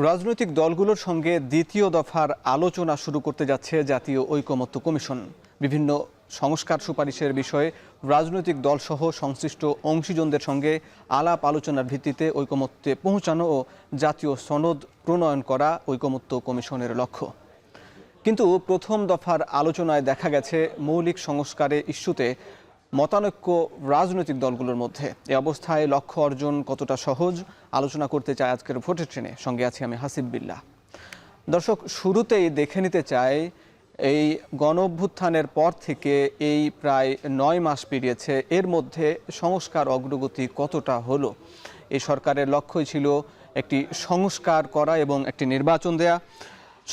রাজনৈতিক দলগুলোর সঙ্গে দ্বিতীয় দফার আলোচনা শুরু করতে যাচ্ছে জাতীয় ঐকমত্য কমিশন। বিভিন্ন সংস্কার সুপারিশের বিষয়ে রাজনৈতিক দলসহ সংশ্লিষ্ট অংশীজনদের সঙ্গে আলাপ আলোচনার ভিত্তিতে ঐকমত্যে পৌঁছানো ও জাতীয় সনদ প্রণয়ন করা ঐকমত্য কমিশনের লক্ষ্য। কিন্তু প্রথম দফার আলোচনায় দেখা গেছে মৌলিক সংস্কারের ইস্যুতে মতানৈক্য রাজনৈতিক দলগুলোর মধ্যে। এই অবস্থায় লক্ষ্য অর্জন কতটা সহজ আলোচনা করতে চাই আজকের ভোটের ট্রেনে। সঙ্গে আছি আমি হাসিব বিল্লাহ। দর্শক, শুরুতেই দেখে নিতে চাই এই গণ অভ্যুত্থানের পর থেকে এই প্রায় 9 মাস পেরিয়েছে, এর মধ্যে সংস্কার অগ্রগতি কতটা হলো। এই সরকারের লক্ষ্যই ছিল একটি সংস্কার করা এবং একটি নির্বাচন দেয়া।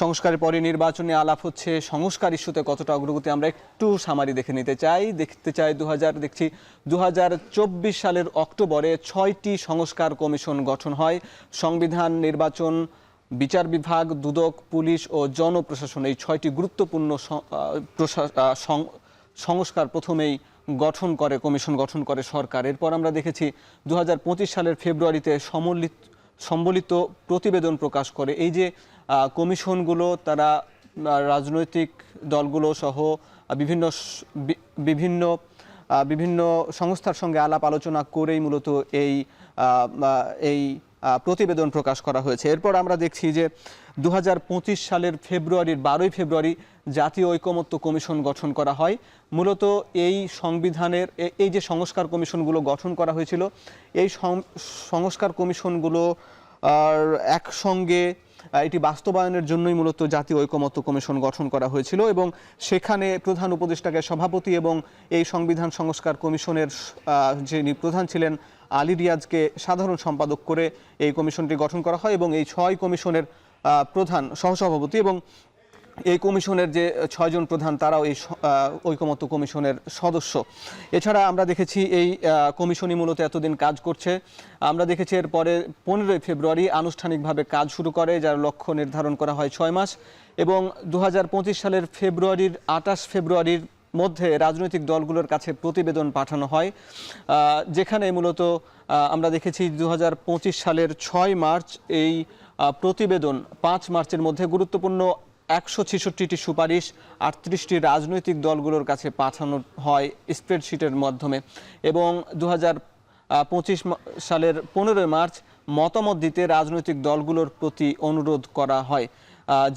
সংস্কারের পরে নির্বাচনে আলাপ হচ্ছে, সংস্কার ইস্যুতে কতটা অগ্রগতি আমরা একটু সামারি দেখে নিতে চাই। দেখতে চাই 2024 সালের অক্টোবরে 6টি সংস্কার কমিশন গঠন হয়। সংবিধান, নির্বাচন, বিচার বিভাগ, দুদক, পুলিশ ও জনপ্রশাসন, এই 6টি গুরুত্বপূর্ণ সংস্কার প্রথমেই কমিশন গঠন করে সরকার। এরপর আমরা দেখেছি 2025 সালের ফেব্রুয়ারিতে সম্বলিত প্রতিবেদন প্রকাশ করে। এই যে কমিশনগুলো, তারা রাজনৈতিক দলগুলো সহ বিভিন্ন সংস্থার সঙ্গে আলাপ আলোচনা করেই মূলত এই প্রতিবেদন প্রকাশ করা হয়েছে। এরপর আমরা দেখছি যে 2025 সালের 12 ফেব্রুয়ারি জাতীয় ঐকমত্য কমিশন গঠন করা হয়। মূলত এই সংবিধানের এই যে সংস্কার কমিশনগুলো গঠন করা হয়েছিল, এই সংস্কার কমিশনগুলো একসঙ্গে এটি বাস্তবায়নের জন্যই মূলত জাতীয় ঐকমত্য কমিশন গঠন করা হয়েছিল এবং সেখানে প্রধান উপদেষ্টাকে সভাপতি এবং এই সংবিধান সংস্কার কমিশনের যিনি প্রধান ছিলেন আলী রিয়াজকে সাধারণ সম্পাদক করে এই কমিশনটি গঠন করা হয় এবং এই 6 কমিশনের প্রধান সহসভাপতি এবং এই কমিশনের যে 6 জন প্রধান, তারাও এই ঐকমত্য কমিশনের সদস্য। এছাড়া আমরা দেখেছি এই কমিশনই মূলত এতদিন কাজ করছে। আমরা দেখেছি এরপরে 15 ফেব্রুয়ারি আনুষ্ঠানিকভাবে কাজ শুরু করে, যার লক্ষ্য নির্ধারণ করা হয় 6 মাস এবং 2025 সালের 28 ফেব্রুয়ারির মধ্যে রাজনৈতিক দলগুলোর কাছে প্রতিবেদন পাঠানো হয়, যেখানে মূলত আমরা দেখেছি 2025 সালের 6 মার্চ এই প্রতিবেদন 5 মার্চের মধ্যে গুরুত্বপূর্ণ 166টি সুপারিশ 38টি রাজনৈতিক দলগুলোর কাছে পাঠানো হয় স্প্রেডশিটের মাধ্যমে এবং 2025 সালের 15 মার্চ মতামত দিতে রাজনৈতিক দলগুলোর প্রতি অনুরোধ করা হয়।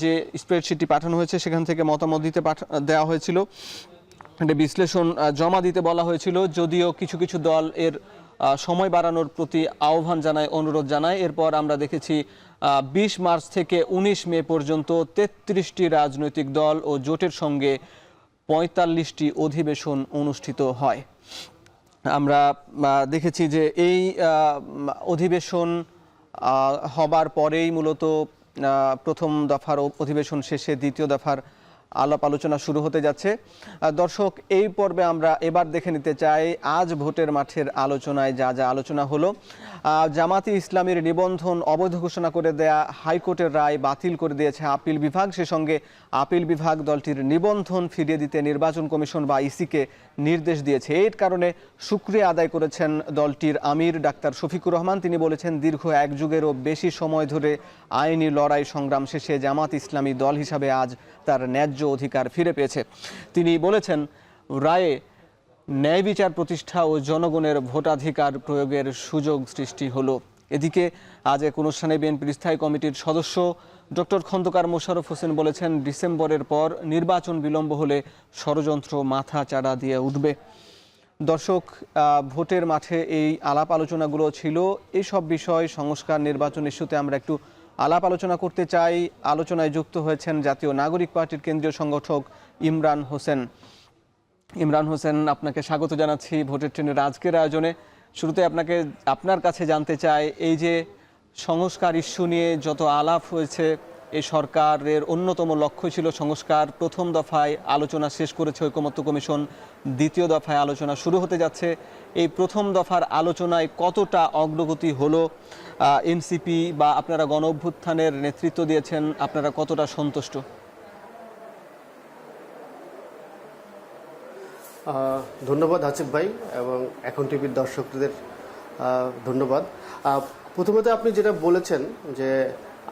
যে স্প্রেডশিটটি পাঠানো হয়েছে সেখান থেকে মতামত দিতে দেওয়া হয়েছিল, বিশ্লেষণ জমা দিতে বলা হয়েছিল, যদিও কিছু কিছু দল এর সময় বাড়ানোর প্রতি আহ্বান জানায়, অনুরোধ জানায়। এরপর আমরা দেখেছি 20 মার্চ থেকে 19 মে পর্যন্ত 33টি রাজনৈতিক দল ও জোটের সঙ্গে 45টি অধিবেশন অনুষ্ঠিত হয়। আমরা দেখেছি যে এই অধিবেশন হবার পরেই মূলত প্রথম দফার অধিবেশন শেষে দ্বিতীয় দফার আলাপ আলোচনা শুরু হতে যাচ্ছে। দর্শক, এই পর্বে আমরা এবার দেখে নিতে চাই আজ ভোটের মাঠের আলোচনায় যা যা আলোচনা হলো। জামাতে ইসলামীর নিবন্ধন অবৈধ ঘোষণা করে দেয়া হাইকোর্টের রায় বাতিল করে দিয়েছে আপিল বিভাগ। সে সঙ্গে আপিল বিভাগ দলটির নিবন্ধন ফিরিয়ে দিতে নির্বাচন কমিশন বা ইসিকে নির্দেশ দিয়েছে। এর কারণে শুকরিয়া আদায় করেছেন দলটির আমির ডাক্তার শফিকুর রহমান। তিনি বলেছেন, দীর্ঘ 1 যুগেরও বেশি সময় ধরে আইনি লড়াই সংগ্রাম শেষে জামাত ইসলামী দল হিসাবে আজ তার ন্যায্য অধিকার ফিরে পেয়েছে। তিনি বলেছেন, রায়ে ন্যায় বিচার প্রতিষ্ঠা ও জনগণের ভোটাধিকার প্রয়োগের সুযোগ সৃষ্টি হলো। এদিকে আজ এক অনুষ্ঠানে বিএনপির স্থায়ী কমিটির সদস্য ডক্টর খন্দকার মোশাররফ হোসেন বলেছেন, ডিসেম্বরের পর নির্বাচন বিলম্ব হলে ষড়যন্ত্র মাথা চাড়া দিয়ে উঠবে। দর্শক, ভোটের মাঠে এই আলাপ আলোচনাগুলো ছিল। এইসব বিষয় সংস্কার, নির্বাচন ইস্যুতে আমরা একটু আলাপ আলোচনা করতে চাই। আলোচনায় যুক্ত হয়েছেন জাতীয় নাগরিক পার্টির কেন্দ্রীয় সংগঠক ইমরান হোসেন। ইমরান হোসেন, আপনাকে স্বাগত জানাচ্ছি ভোটের ট্রেনের আজকের আয়োজনে। শুরুতে আপনার কাছে জানতে চাই, এই যে সংস্কার ইস্যু নিয়ে যত আলাপ হয়েছে, এই সরকারের অন্যতম লক্ষ্য ছিল সংস্কার। প্রথম দফায় আলোচনা শেষ করেছে ঐকমত্য কমিশন, দ্বিতীয় দফায় আলোচনা শুরু হতে যাচ্ছে। এই প্রথম দফার আলোচনায় কতটা অগ্রগতি হলো? এনসিপি বা আপনারা গণ অভ্যুত্থানের নেতৃত্ব দিয়েছেন, আপনারা কতটা সন্তুষ্ট? ধন্যবাদ হাসিব ভাই এবং এখন টিভির দর্শকদের ধন্যবাদ। প্রথমত আপনি যেটা বলেছেন যে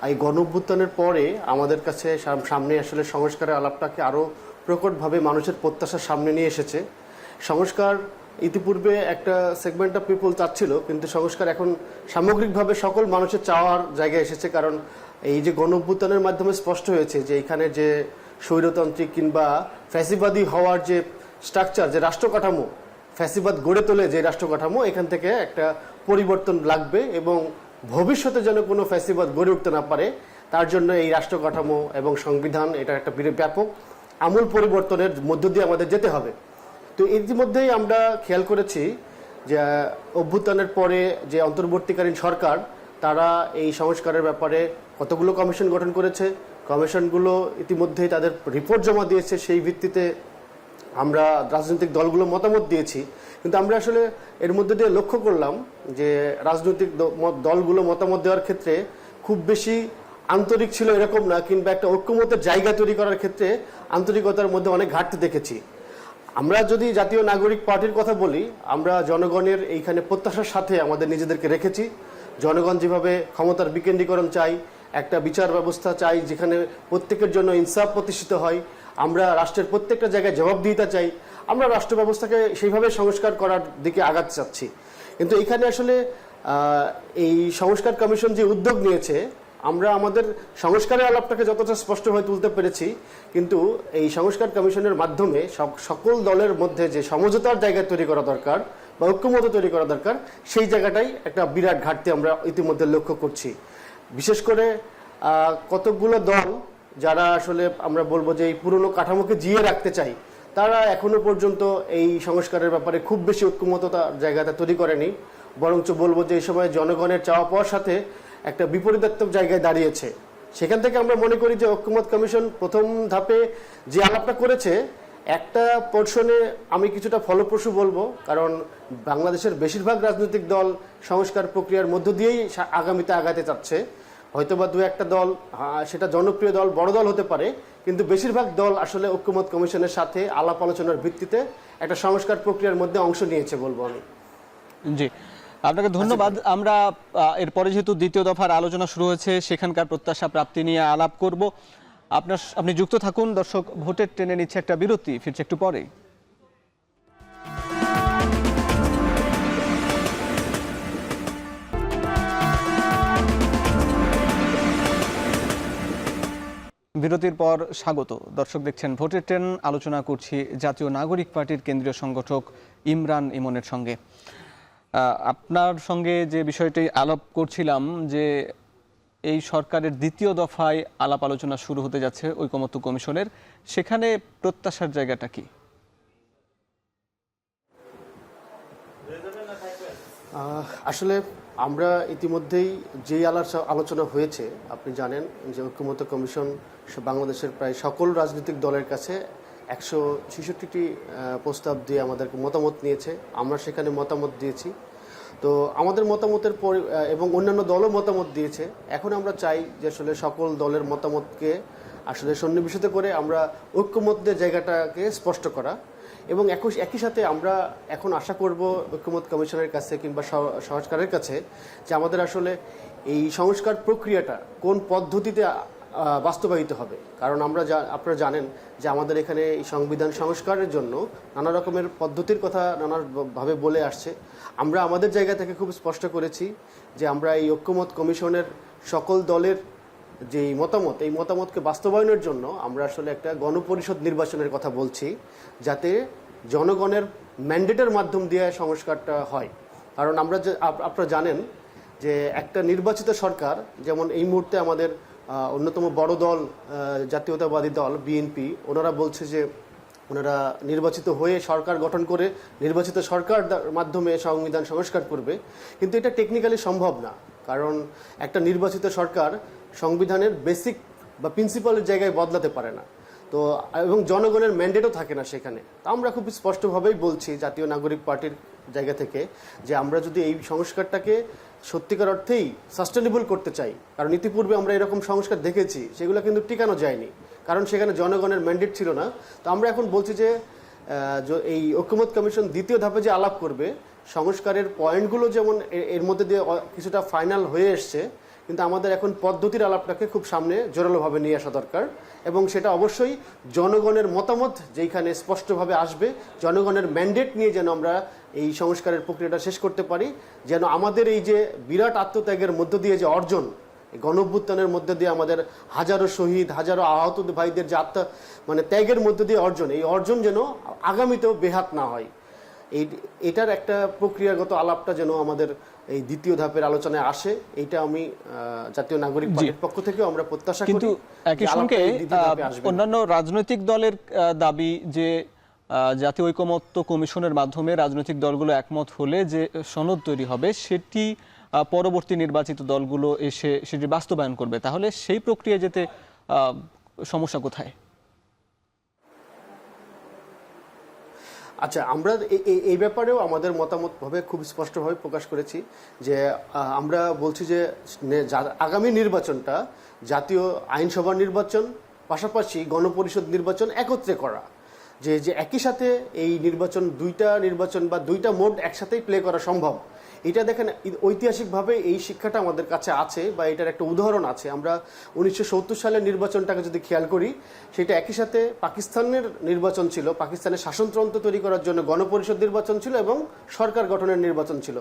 এই গণঅভ্যুত্থানের পরে আমাদের কাছে সামনে আসলে সংস্কারের আলাপটাকে আরও প্রকটভাবে মানুষের প্রত্যাশার সামনে নিয়ে এসেছে। সংস্কার ইতিপূর্বে একটা সেগমেন্ট অফ পিপল চাচ্ছিল, কিন্তু সংস্কার এখন সামগ্রিকভাবে সকল মানুষের চাওয়ার জায়গায় এসেছে। কারণ এই যে গণঅভ্যুত্থানের মাধ্যমে স্পষ্ট হয়েছে যে এখানে যে স্বৈরতান্ত্রিক কিংবা ফ্যাসিবাদী হওয়ার যে স্ট্রাকচার, যে রাষ্ট্র কাঠামো, ফ্যাসিবাদ গড়ে তোলে যে রাষ্ট্র কাঠামো, এখান থেকে একটা পরিবর্তন লাগবে এবং ভবিষ্যতে যেন কোনো ফ্যাসিবাদ গড়ে উঠতে না পারে তার জন্য এই রাষ্ট্র কাঠামো এবং সংবিধান এটা একটা ব্যাপক আমূল পরিবর্তনের মধ্য দিয়ে আমাদের যেতে হবে। তো ইতিমধ্যেই আমরা খেয়াল করেছি যে অভ্যুত্থানের পরে যে অন্তর্বর্তীকালীন সরকার তারা এই সংস্কারের ব্যাপারে কতগুলো কমিশন গঠন করেছে। কমিশনগুলো ইতিমধ্যেই তাদের রিপোর্ট জমা দিয়েছে, সেই ভিত্তিতে আমরা রাজনৈতিক দলগুলো মতামত দিয়েছি। কিন্তু আমরা আসলে এর মধ্যে দিয়ে লক্ষ্য করলাম যে রাজনৈতিক দলগুলো মতামত দেওয়ার ক্ষেত্রে খুব বেশি আন্তরিক ছিল এরকম না, কিংবা একটা ঐক্যমতের জায়গা তৈরি করার ক্ষেত্রে আন্তরিকতার মধ্যে অনেক ঘাটতি দেখেছি। আমরা যদি জাতীয় নাগরিক পার্টির কথা বলি, আমরা জনগণের এইখানে প্রত্যাশার সাথে আমাদের নিজেদেরকে রেখেছি। জনগণ যেভাবে ক্ষমতার বিকেন্দ্রীকরণ চাই, একটা বিচার ব্যবস্থা চাই যেখানে প্রত্যেকের জন্য ইনসাফ প্রতিষ্ঠিত হয়, আমরা রাষ্ট্রের প্রত্যেকটা জায়গায় জবাবদিহিতা চাই, আমরা রাষ্ট্র ব্যবস্থাকে সেইভাবে সংস্কার করার দিকে আগাতে চাচ্ছি। কিন্তু এখানে আসলে এই সংস্কার কমিশন যে উদ্যোগ নিয়েছে, আমরা আমাদের সংস্কারের আলাপটাকে যতটা স্পষ্টভাবে তুলতে পেরেছি, কিন্তু এই সংস্কার কমিশনের মাধ্যমে সকল দলের মধ্যে যে সমঝোতার জায়গা তৈরি করা দরকার বা ঐক্যমত তৈরি করা দরকার, সেই জায়গাটাই একটা বিরাট ঘাটতি আমরা ইতিমধ্যে লক্ষ্য করছি। বিশেষ করে কতকগুলো দল যারা আসলে আমরা বলবো যে এই পুরনো কাঠামোকে জিয়ে রাখতে চাই, তারা এখনো পর্যন্ত এই সংস্কারের ব্যাপারে খুব বেশি ঐক্যমততা জায়গাটা তৈরি করেনি। বরঞ্চ বলবো যে এই সময় জনগণের চাওয়া পাওয়ার সাথে একটা বিপরীতাত্মক জায়গায় দাঁড়িয়েছে। সেখান থেকে আমরা মনে করি যে ঐক্যমত কমিশন প্রথম ধাপে যে আলাপটা করেছে, একটা পোর্শনে আমি কিছুটা ফলপ্রসূ বলবো, কারণ বাংলাদেশের বেশিরভাগ রাজনৈতিক দল সংস্কার প্রক্রিয়ার মধ্য দিয়েই আগামীতে আগাতে চাচ্ছে। হয়তোবা দু একটা দল, সেটা জনপ্রিয় দল, বড় দল হতে পারে, কিন্তু বেশিরভাগ দল আসলে ঐক্যমত কমিশনের সাথে আলাপ আলোচনার ভিত্তিতে একটা সংস্কার প্রক্রিয়ার মধ্যে অংশ নিয়েছে বলবো আমি। জি, আপনাকে ধন্যবাদ। আমরা এরপরে যেহেতু দ্বিতীয় দফার আলোচনা শুরু হয়েছে, সেখানকার প্রত্যাশা প্রাপ্তি নিয়ে আলাপ করব। আপনি যুক্ত থাকুন। দর্শক, ভোটের ট্রেনে নিচ্ছে একটা বিরতি, ফিরছে একটু পরেই। বিরতির পর স্বাগত। দর্শক, দেখছেন ভোটের ট্রেন। আলোচনা করছি জাতীয় নাগরিক পার্টির কেন্দ্রীয় সংগঠক ইমরান ইমনের সঙ্গে। আপনার সঙ্গে যে বিষয়টি আলাপ করছিলাম, যে এই সরকারের দ্বিতীয় দফায় আলাপ আলোচনা শুরু হতে যাচ্ছে ঐকমত্য কমিশনের, সেখানে প্রত্যাশার জায়গাটা কি? আসলে আমরা ইতিমধ্যেই যেই আলোচনা হয়েছে, আপনি জানেন যে ঐক্যমত্য কমিশন বাংলাদেশের প্রায় সকল রাজনৈতিক দলের কাছে 166টি প্রস্তাব দিয়ে আমাদেরকে মতামত নিয়েছে। আমরা সেখানে মতামত দিয়েছি। তো আমাদের মতামতের পর এবং অন্যান্য দলও মতামত দিয়েছে। এখন আমরা চাই যে আসলে সকল দলের মতামতকে আসলে সন্নিবেশিত করে আমরা ঐক্যমত্যের জায়গাটাকে স্পষ্ট করা, এবং একই সাথে আমরা এখন আশা করব ঐক্যমত্য কমিশনের কাছে কিংবা সংস্কারের কাছে যে আমাদের আসলে এই সংস্কার প্রক্রিয়াটা কোন পদ্ধতিতে বাস্তবায়িত হবে। কারণ আপনারা জানেন যে আমাদের এখানে এই সংবিধান সংস্কারের জন্য নানা রকমের পদ্ধতির কথা নানাভাবে বলে আসছে। আমরা আমাদের জায়গা থেকে খুব স্পষ্ট করেছি যে আমরা এই ঐক্যমত কমিশনের সকল দলের যে মতামত, এই মতামতকে বাস্তবায়নের জন্য আমরা আসলে একটা গণপরিষদ নির্বাচনের কথা বলছি, যাতে জনগণের ম্যান্ডেটের মাধ্যম দিয়ে সংস্কারটা হয়। কারণ আপনারা জানেন যে একটা নির্বাচিত সরকার, যেমন এই মুহূর্তে আমাদের অন্যতম বড় দল জাতীয়তাবাদী দল বিএনপি, ওনারা বলছে যে ওনারা নির্বাচিত হয়ে সরকার গঠন করে নির্বাচিত সরকার মাধ্যমে সংবিধান সংস্কার করবে, কিন্তু এটা টেকনিক্যালি সম্ভব না। কারণ একটা নির্বাচিত সরকার সংবিধানের বেসিক বা প্রিন্সিপালের জায়গায় বদলাতে পারে না, তো এবং জনগণের ম্যান্ডেটও থাকে না সেখানে। আমরা খুব স্পষ্টভাবেই বলছি জাতীয় নাগরিক পার্টির জায়গা থেকে যে আমরা যদি এই সংস্কারটাকে সত্যিকার অর্থেই সাস্টেনেবল করতে চাই, কারণ ইতিপূর্বে আমরা এরকম সংস্কার দেখেছি, সেগুলো কিন্তু টিকানো যায়নি, কারণ সেখানে জনগণের ম্যান্ডেট ছিল না। তো আমরা এখন বলছি যে এই ঐক্যমত কমিশন দ্বিতীয় ধাপে যে আলাপ করবে, সংস্কারের পয়েন্টগুলো যেমন এর মধ্যে দিয়ে কিছুটা ফাইনাল হয়ে এসছে, কিন্তু আমাদের এখন পদ্ধতির আলাপটাকে খুব সামনে জোরালোভাবে নিয়ে আসা দরকার, এবং সেটা অবশ্যই জনগণের মতামত যেখানে স্পষ্টভাবে আসবে, জনগণের ম্যান্ডেট নিয়ে যেন আমরা এই সংস্কারের প্রক্রিয়াটা শেষ করতে পারি, যেন আমাদের এই যে বিরাট আত্মত্যাগের মধ্য দিয়ে যে অর্জন, গণঅভ্যুত্থানের মধ্যে দিয়ে আমাদের হাজারো শহীদ, হাজারো আহত ভাইদের যে ত্যাগের মধ্যে দিয়ে অর্জন, এই অর্জন যেন আগামীতেও বেহাত না হয়, এটার একটা প্রক্রিয়াগত আলাপটা যেন আমাদের এই দ্বিতীয় ধাপের আলোচনায় আসে, এইটা আমি জাতীয় নাগরিক পার্টির পক্ষ থেকেও আমরা প্রত্যাশা করি। কিন্তু একই সঙ্গে অন্যান্য রাজনৈতিক দলের দাবি যে জাতীয় ঐকমত্য কমিশনের মাধ্যমে রাজনৈতিক দলগুলো একমত হলে যে সনদ তৈরি হবে সেটি পরবর্তী নির্বাচিত দলগুলো এসে সেটি বাস্তবায়ন করবে, তাহলে সেই প্রক্রিয়া যেতে সমস্যা কোথায়? আচ্ছা, আমরা এই ব্যাপারেও আমাদের মতামত ভাবে খুব স্পষ্টভাবে প্রকাশ করেছি যে আমরা বলছি যে আগামী নির্বাচনটা জাতীয় আইনসভার নির্বাচন পাশাপাশি গণপরিষদ নির্বাচন একত্রে করা, যে একই সাথে এই দুইটা নির্বাচন বা দুইটা মোড একসাথেই প্লে করা সম্ভব। এটা দেখেন, ঐতিহাসিকভাবে এই শিক্ষাটা আমাদের কাছে আছে বা এটার একটা উদাহরণ আছে। আমরা 1970 সালের নির্বাচনটাকে যদি খেয়াল করি, সেটা একই সাথে পাকিস্তানের নির্বাচন ছিল, পাকিস্তানের শাসনতন্ত্র তৈরি করার জন্য গণপরিষদ নির্বাচন ছিল এবং সরকার গঠনের নির্বাচন ছিল।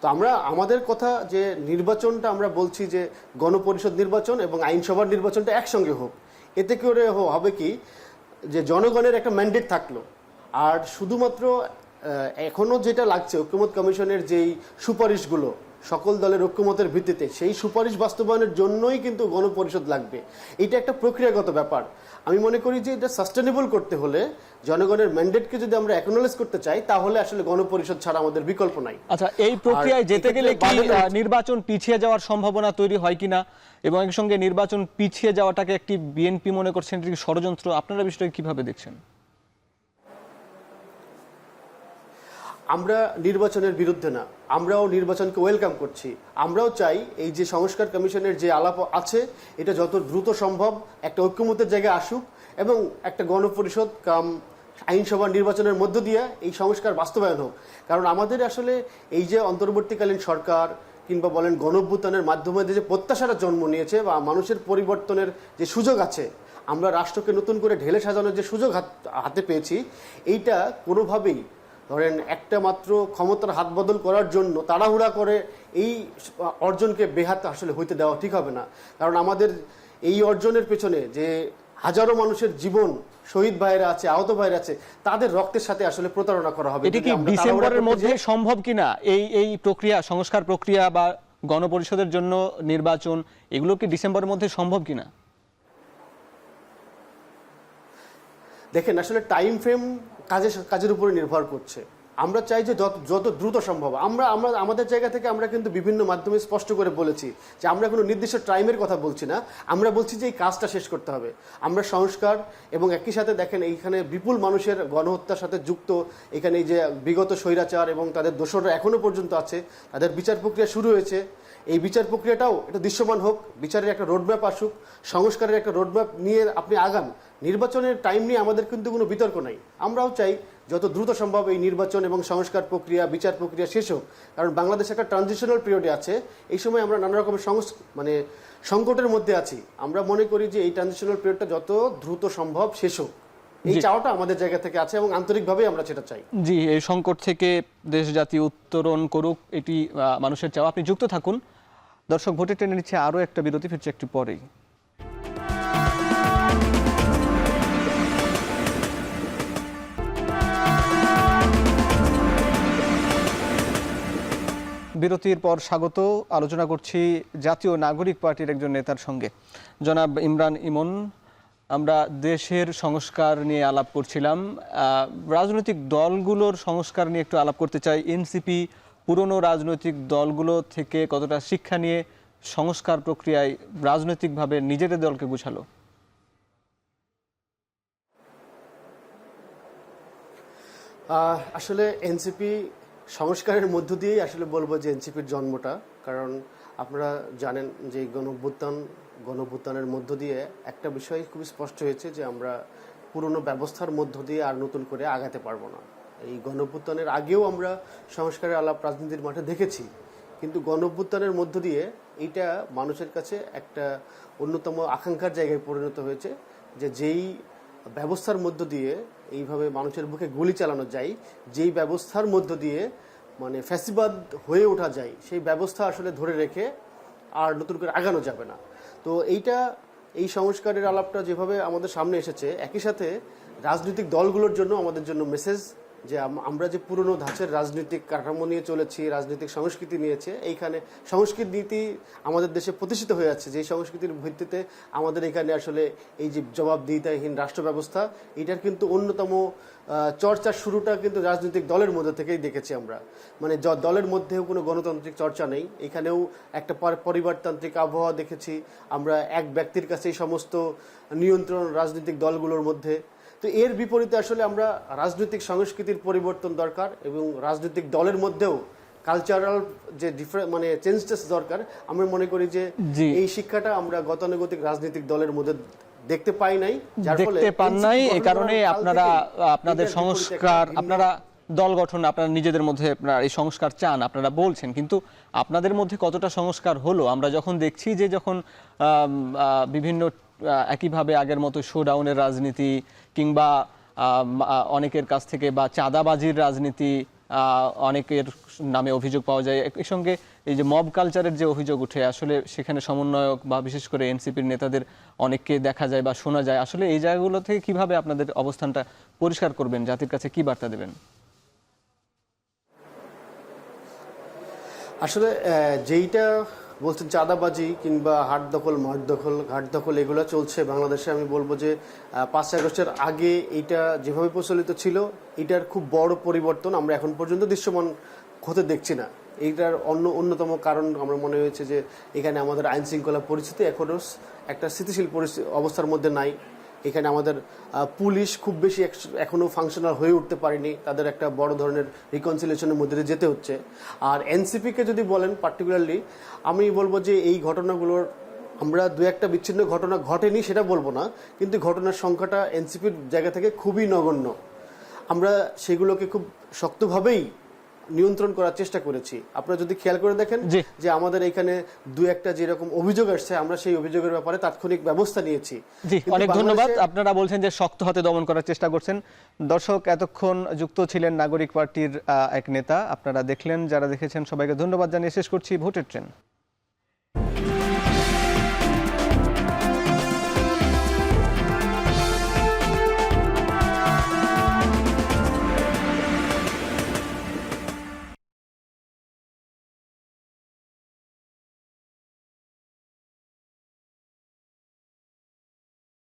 তো আমাদের কথা যে নির্বাচনটা আমরা বলছি যে গণপরিষদ নির্বাচন এবং আইনসভার নির্বাচনটা একসঙ্গে হোক। এতে করে হবে কি, যে জনগণের একটা ম্যান্ডেট থাকলো, আর শুধুমাত্র এখনো যেটা লাগছে ঐকমত্য কমিশনের যেই সুপারিশগুলো সকল দলের ঐকমতের ভিত্তিতে, সেই সুপারিশ বাস্তবায়নের জন্যই কিন্তু গণপরিষদ লাগবে। এটা একটা প্রক্রিয়াগত ব্যাপার। আমি মনে করি যে এটা সাস্টেনেবল করতে হলে জনগণের ম্যান্ডেটকে যদি আমরা অ্যাকনোলেজ করতে চাই, তাহলে আসলে গণপরিষদ ছাড়া আমাদের বিকল্প নাই। আচ্ছা, এই প্রক্রিয়ায় যেতে গেলে কি নির্বাচন পিছিয়ে যাওয়ার সম্ভাবনা তৈরি হয় কিনা, এবং এর সঙ্গে নির্বাচন পিছিয়ে যাওয়াটাকে একটি বিএনপি মনে করছেন এটি ষড়যন্ত্র, আপনারা বিষয়টাকে কিভাবে দেখছেন? আমরা নির্বাচনের বিরুদ্ধে না, আমরাও নির্বাচনকে ওয়েলকাম করছি। আমরাও চাই এই যে সংস্কার কমিশনের যে আলাপ আছে, এটা যত দ্রুত সম্ভব একটা ঐক্যমত্যের জায়গায় আসুক এবং একটা গণপরিষদ কাম আইনসভা নির্বাচনের মধ্য দিয়ে এই সংস্কার বাস্তবায়ন হোক। কারণ আমাদের আসলে এই যে অন্তর্বর্তীকালীন সরকার কিংবা বলেন গণঅভ্যুত্থানের মাধ্যমে যে প্রত্যাশাটা জন্ম নিয়েছে বা মানুষের পরিবর্তনের যে সুযোগ আছে, আমরা রাষ্ট্রকে নতুন করে ঢেলে সাজানোর যে সুযোগ হাতে পেয়েছি, এইটা কোনোভাবেই ধরেন একটা মাত্র ক্ষমতার হাত বদল করার জন্য তাড়াহুড়া করে এই অর্জনকে বেহাত আসলে হইতে দেওয়া ঠিক হবে না। কারণ আমাদের এই অর্জনের পেছনে যে হাজারো মানুষের জীবন, শহীদ ভাইরা আছে, আহত ভাইরা আছে, তাদের রক্তের সাথে আসলে প্রতারণা করা হবে। এটি কি ডিসেম্বরের মধ্যে সম্ভব কিনা, এই প্রক্রিয়া, সংস্কার প্রক্রিয়া বা গণপরিষদের জন্য নির্বাচন, এগুলো কি ডিসেম্বরের মধ্যে সম্ভব কিনা? দেখেন, আসলে টাইম ফ্রেম কাজের উপরে নির্ভর করছে। আমরা চাই যে যত দ্রুত সম্ভব। আমরা আমাদের জায়গা থেকে আমরা কিন্তু বিভিন্ন মাধ্যমে স্পষ্ট করে বলেছি যে আমরা কোনো নির্দিষ্ট টাইমের কথা বলছি না, আমরা বলছি যে এই কাজটা শেষ করতে হবে। আমরা সংস্কার এবং একই সাথে দেখেন এইখানে বিপুল মানুষের গণহত্যার সাথে যুক্ত, এখানে এই যে বিগত স্বৈরাচার এবং তাদের দোষররা এখনো পর্যন্ত আছে, তাদের বিচার প্রক্রিয়া শুরু হয়েছে। এই বিচার প্রক্রিয়াটাও এটা দৃশ্যমান হোক, বিচারের একটা রোডম্যাপ আসুক, সংস্কারের একটা রোডম্যাপ নিয়ে আপনি আগান। নির্বাচনের টাইম নিয়ে আমাদের কিন্তু কোনো বিতর্ক নাই। আমরাও চাই যত দ্রুত সম্ভব এই নির্বাচন এবং সংস্কার প্রক্রিয়া, বিচার প্রক্রিয়া শেষ হোক। কারণ বাংলাদেশ একটা ট্রানজিশনাল পিরিয়ডে আছে, এই সময় আমরা নানা রকমের সংকটের মধ্যে আছি। আমরা মনে করি যে এই ট্রানজিশনাল পিরিয়ডটা যত দ্রুত সম্ভব শেষ হোক, এই চাওয়াটা আমাদের জায়গা থেকে আছে এবং আন্তরিকভাবেই আমরা সেটা চাই। জি, এই সংকট থেকে দেশ জাতি উত্তরণ করুক, এটি মানুষের চাওয়া। আপনি যুক্ত থাকুন। দর্শক, ভোটে টেনে নিচ্ছে আরও একটা বিরতি, ফিরছে একটু পরেই। বিরতির পর স্বাগত। আলোচনা করছি জাতীয় নাগরিক পার্টির একজন নেতার সঙ্গে, জনাব ইমরান ইমন। আমরা দেশের সংস্কার নিয়ে আলাপ করছিলাম, রাজনৈতিক দলগুলোর সংস্কার নিয়ে একটু আলাপ করতে চাই। এনসিপি পুরনো রাজনৈতিক দলগুলো থেকে কতটা শিক্ষা নিয়ে সংস্কার প্রক্রিয়ায় রাজনৈতিকভাবে নিজেদের দলকে গুছালো? আসলে এনসিপি সংস্কারের মধ্য দিয়েই আসলে বলবো যে এনসিপির জন্মটা। কারণ আপনারা জানেন যে গণঅভ্যুত্থানের মধ্য দিয়ে একটা বিষয় খুব স্পষ্ট হয়েছে যে আমরা পুরনো ব্যবস্থার মধ্য দিয়ে আর নতুন করে আগাতে পারবো না। এই গণঅভ্যুত্থানের আগেও আমরা সংস্কারের আলাপ রাজনীতির মাঠে দেখেছি, কিন্তু গণঅভ্যুত্থানের মধ্য দিয়ে এইটা মানুষের কাছে একটা অন্যতম আকাঙ্ক্ষার জায়গায় পরিণত হয়েছে যে যেই ব্যবস্থার মধ্য দিয়ে এইভাবে মানুষের বুকে গুলি চালানো যায়, যেই ব্যবস্থার মধ্য দিয়ে মানে ফ্যাসিবাদ হয়ে ওঠা যায়, সেই ব্যবস্থা আসলে ধরে রেখে আর নতুন করে আগানো যাবে না। তো এই সংস্কারের আলাপটা যেভাবে আমাদের সামনে এসেছে, একই সাথে রাজনৈতিক দলগুলোর জন্য আমাদের জন্য মেসেজ যে আমরা যে পুরনো ধাঁচের রাজনৈতিক কাঠামো নিয়ে চলেছি, রাজনৈতিক সংস্কৃতি নিয়েছে, এইখানে সংস্কৃতি নীতি আমাদের দেশে প্রতিষ্ঠিত হয়ে যাচ্ছে, যে সংস্কৃতির ভিত্তিতে আমাদের এখানে আসলে এই যে জবাবদিহিতাহীন রাষ্ট্র ব্যবস্থা, এটার কিন্তু অন্যতম চর্চার শুরুটা কিন্তু রাজনৈতিক দলের মধ্যে থেকেই দেখেছি আমরা। মানে দলের মধ্যেও কোনো গণতান্ত্রিক চর্চা নেই, এখানেও একটা পরিবারতান্ত্রিক আবহাওয়া দেখেছি আমরা, এক ব্যক্তির কাছেই সমস্ত নিয়ন্ত্রণ রাজনৈতিক দলগুলোর মধ্যে। তো এর বিপরীতে আসলে আমরা রাজনৈতিক সংস্কৃতির পরিবর্তন দরকার এবং রাজনৈতিক দলের মধ্যেও কালচারাল যে মানে চেঞ্জেস দরকার। আমরা মনে করি যে এই শিক্ষাটা আমরা গতানুগতিক রাজনৈতিক দলের মধ্যে দেখতে পাই নাই, যার ফলে দেখতে পান নাই। এই কারণে আপনারা আপনাদের সংস্কার, আপনারা দল গঠন, আপনারা নিজেদের মধ্যে আপনারা এই সংস্কার চান, আপনারা বলছেন, কিন্তু আপনাদের মধ্যে কতটা সংস্কার হলো আমরা যখন দেখছি যে যখন বিভিন্ন একইভাবে আগের মতো শোডাউনের রাজনীতি কিংবা অনেকের কাছ থেকে বা চাঁদাবাজির রাজনীতি, অনেকের নামে অভিযোগ পাওয়া যায়, এর সঙ্গে এই যে মব কালচারের যে অভিযোগ উঠে, আসলে সেখানে সমন্বয়ক বা বিশেষ করে এনসিপির নেতাদের অনেককে দেখা যায় বা শোনা যায়, আসলে এই জায়গাগুলো থেকে কিভাবে আপনাদের অবস্থানটা পরিষ্কার করবেন, জাতির কাছে কি বার্তা দেবেন? আসলে যেইটা বলছেন চাঁদাবাজি কিংবা হাট দখল, মাঠ দখল, ঘাট দখল, এগুলো চলছে বাংলাদেশে, আমি বলবো যে 5 আগস্টের আগে এইটা যেভাবে প্রচলিত ছিল এটার খুব বড় পরিবর্তন আমরা এখন পর্যন্ত দৃশ্যমান হতে দেখছি না। এইটার অন্যতম কারণ আমার মনে হয়েছে যে এখানে আমাদের আইন শৃঙ্খলা পরিস্থিতি এখনও একটা স্থিতিশীল অবস্থার মধ্যে নাই। এখানে আমাদের পুলিশ খুব বেশি এখনও ফাংশনাল হয়ে উঠতে পারেনি, তাদের একটা বড় ধরনের রিকনসিলিয়েশনের মধ্যে দিয়ে যেতে হচ্ছে। আর এনসিপিকে যদি বলেন পার্টিকুলারলি, আমি বলবো যে এই ঘটনাগুলোর আমরা দু একটা বিচ্ছিন্ন ঘটনা ঘটেনি সেটা বলবো না, কিন্তু ঘটনার সংখ্যাটা এনসিপির জায়গা থেকে খুবই নগণ্য। আমরা সেগুলোকে খুব শক্তভাবেই নিয়ন্ত্রণ করার চেষ্টা করেছি। আপনারা যদি খেয়াল করে দেখেন যে আমাদের এখানে দু একটা যেরকম অভিযোগ আসছে, আমরা সেই অভিযোগের ব্যাপারে তাৎক্ষণিক ব্যবস্থা নিয়েছি। জি, অনেক ধন্যবাদ। আপনারা বলছেন যে শক্ত হাতে দমন করার চেষ্টা করছেন। দর্শক, এতক্ষণ যুক্ত ছিলেন নাগরিক পার্টির এক নেতা, আপনারা দেখলেন, যারা দেখেছেন সবাইকে ধন্যবাদ জানিয়ে শেষ করছি ভোটের ট্রেন।